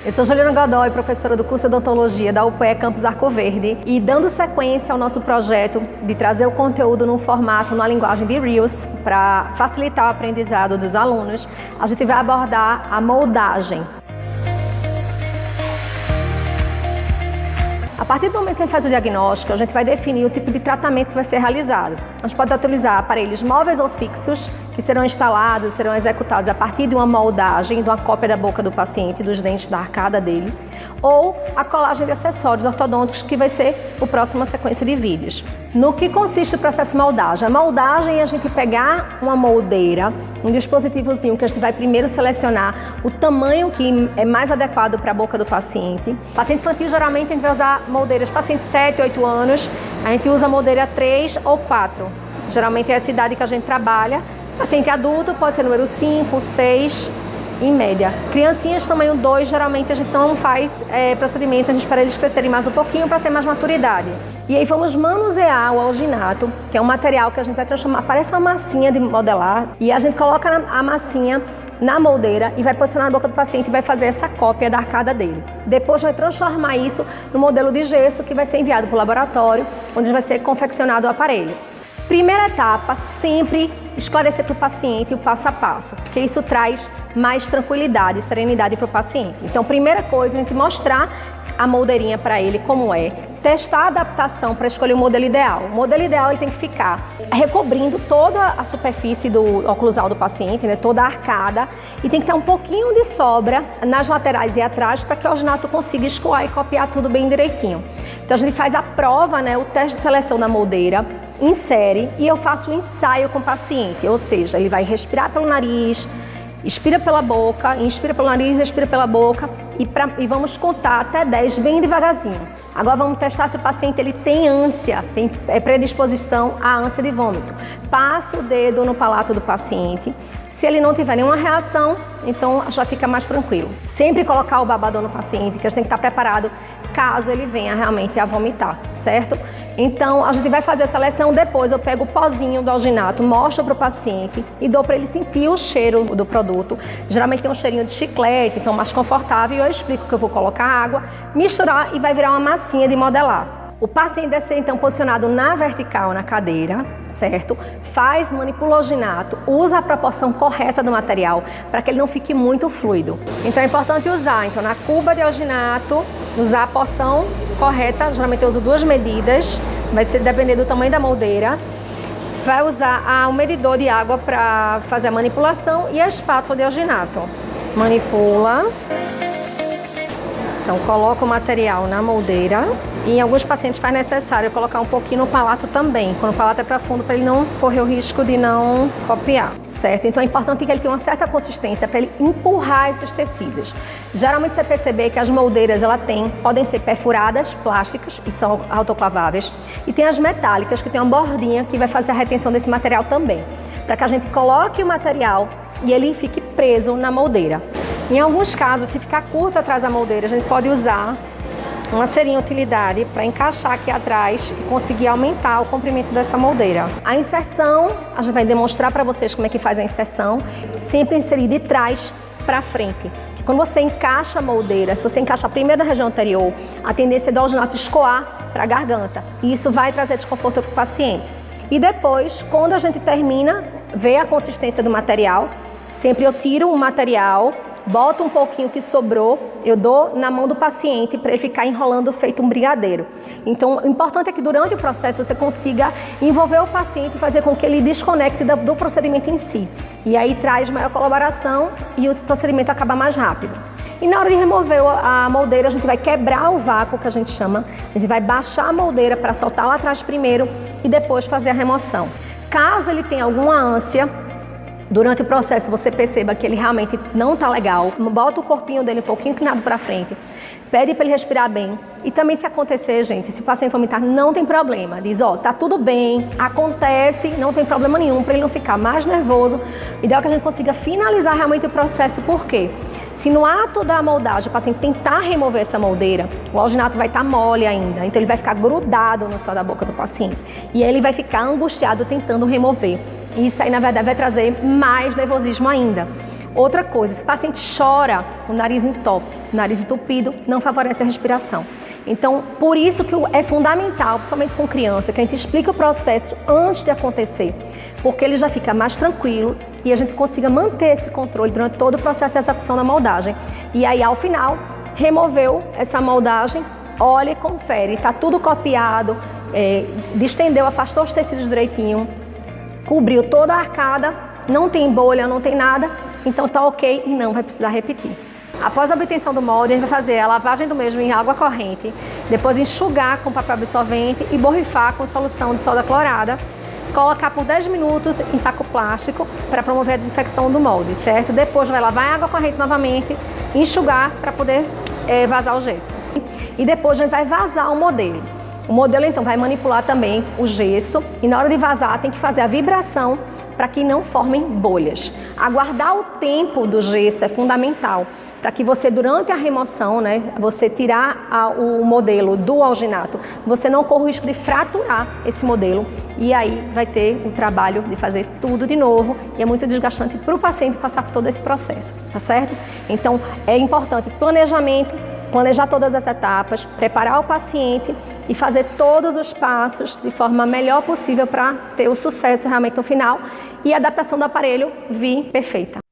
Eu sou Juliana Godoy, professora do curso de odontologia da UPE Campus Arco Verde, e dando sequência ao nosso projeto de trazer o conteúdo num formato, na linguagem de Reels, para facilitar o aprendizado dos alunos, a gente vai abordar a moldagem. A partir do momento que a gente faz o diagnóstico, a gente vai definir o tipo de tratamento que vai ser realizado. A gente pode utilizar aparelhos móveis ou fixos, que serão instalados, serão executados a partir de uma moldagem, de uma cópia da boca do paciente, dos dentes da arcada dele, ou a colagem de acessórios ortodônticos, que vai ser a próxima sequência de vídeos. No que consiste o processo de moldagem? A moldagem é a gente pegar uma moldeira, um dispositivozinho que a gente vai primeiro selecionar o tamanho que é mais adequado para a boca do paciente. Paciente infantil, geralmente, a gente vai usar moldeiras paciente 7, 8 anos, a gente usa moldeira 3 ou 4. Geralmente é essa idade que a gente trabalha. Paciente adulto pode ser número 5, 6, em média. Criancinhas tamanho 2, geralmente a gente não faz procedimento, a gente espera eles crescerem mais um pouquinho para ter mais maturidade. E aí vamos manusear o alginato, que é um material que a gente vai transformar, parece uma massinha de modelar, e a gente coloca a massinha na moldeira e vai posicionar na boca do paciente e vai fazer essa cópia da arcada dele. Depois vai transformar isso no modelo de gesso que vai ser enviado para o laboratório, onde vai ser confeccionado o aparelho. Primeira etapa, sempre esclarecer para o paciente o passo a passo, porque isso traz mais tranquilidade e serenidade para o paciente. Então, primeira coisa, a gente mostrar a moldeirinha para ele como é, testar a adaptação para escolher o modelo ideal. O modelo ideal ele tem que ficar recobrindo toda a superfície do oclusal do paciente, né, toda a arcada, e tem que ter um pouquinho de sobra nas laterais e atrás para que o alginato consiga escoar e copiar tudo bem direitinho. Então a gente faz a prova, né, o teste de seleção da moldeira, insere e eu faço um ensaio com o paciente, ou seja, ele vai respirar pelo nariz, expira pela boca, inspira pelo nariz, expira pela boca e vamos contar até 10 bem devagarzinho. Agora vamos testar se o paciente ele tem ânsia, tem predisposição à ânsia de vômito. Passa o dedo no palato do paciente. Se ele não tiver nenhuma reação, então já fica mais tranquilo. Sempre colocar o babador no paciente, que a gente tem que estar preparado caso ele venha realmente a vomitar, certo? Então a gente vai fazer a seleção, depois eu pego o pozinho do alginato, mostro para o paciente e dou para ele sentir o cheiro do produto. Geralmente tem um cheirinho de chiclete, então mais confortável, e eu explico que eu vou colocar água, misturar e vai virar uma massinha de modelar. O paciente deve ser então posicionado na vertical na cadeira, certo? Manipula o alginato, usa a proporção correta do material para que ele não fique muito fluido. Então é importante usar, então na cuba de alginato, usar a porção correta, geralmente eu uso 2 medidas, vai depender do tamanho da moldeira. Vai usar um medidor de água para fazer a manipulação e a espátula de alginato. Manipula. Então coloca o material na moldeira e em alguns pacientes faz necessário colocar um pouquinho no palato também, quando o palato é profundo, para ele não correr o risco de não copiar, certo? Então é importante que ele tenha uma certa consistência para ele empurrar esses tecidos. Geralmente você perceber que as moldeiras podem ser perfuradas, plásticas e são autoclaváveis, e tem as metálicas que tem uma bordinha que vai fazer a retenção desse material também, para que a gente coloque o material e ele fique preso na moldeira. Em alguns casos, se ficar curto atrás da moldeira, a gente pode usar uma serinha utilidade para encaixar aqui atrás e conseguir aumentar o comprimento dessa moldeira. A inserção, a gente vai demonstrar para vocês como é que faz a inserção, sempre inserir de trás para frente. Porque quando você encaixa a moldeira, se você encaixa primeiro na região anterior, a tendência é do alginato escoar para a garganta, e isso vai trazer desconforto para o paciente. E depois, quando a gente termina, vê a consistência do material, sempre eu tiro o material, boto um pouquinho que sobrou, eu dou na mão do paciente para ele ficar enrolando feito um brigadeiro. Então, o importante é que durante o processo você consiga envolver o paciente e fazer com que ele desconecte do procedimento em si. E aí traz maior colaboração e o procedimento acaba mais rápido. E na hora de remover a moldeira, a gente vai quebrar o vácuo, que a gente chama. A gente vai baixar a moldeira para soltar lá atrás primeiro e depois fazer a remoção. Caso ele tenha alguma ânsia, durante o processo você perceba que ele realmente não está legal, bota o corpinho dele um pouquinho inclinado para frente, pede para ele respirar bem. E também, se acontecer, gente, se o paciente vomitar, não tem problema. Diz, tá tudo bem, acontece, não tem problema nenhum, para ele não ficar mais nervoso. O ideal é que a gente consiga finalizar realmente o processo. Por quê? Se no ato da moldagem o paciente tentar remover essa moldeira, o alginato vai estar mole ainda, então ele vai ficar grudado no céu da boca do paciente. E aí ele vai ficar angustiado tentando remover. Isso aí, na verdade, vai trazer mais nervosismo ainda. Outra coisa, se o paciente chora, o nariz entope, o nariz entupido não favorece a respiração. Então, por isso que é fundamental, principalmente com criança, que a gente explica o processo antes de acontecer, porque ele já fica mais tranquilo e a gente consiga manter esse controle durante todo o processo de execução da moldagem. E aí, ao final, removeu essa moldagem, olha e confere, está tudo copiado, distendeu, afastou os tecidos direitinho, cobriu toda a arcada, não tem bolha, não tem nada, então tá ok e não vai precisar repetir. Após a obtenção do molde, a gente vai fazer a lavagem do mesmo em água corrente, depois enxugar com papel absorvente e borrifar com solução de soda clorada, colocar por 10 minutos em saco plástico para promover a desinfecção do molde, certo? Depois vai lavar em água corrente novamente, enxugar para poder vazar o gesso. E depois a gente vai vazar o modelo. O modelo então vai manipular também o gesso e na hora de vazar tem que fazer a vibração para que não formem bolhas. Aguardar o tempo do gesso é fundamental para que você, durante a remoção, você tirar o modelo do alginato, você não corra o risco de fraturar esse modelo e aí vai ter o trabalho de fazer tudo de novo e é muito desgastante para o paciente passar por todo esse processo, tá certo? Então é importante planejamento, planejar todas as etapas, preparar o paciente e fazer todos os passos de forma melhor possível para ter o sucesso realmente no final e a adaptação do aparelho vir perfeita.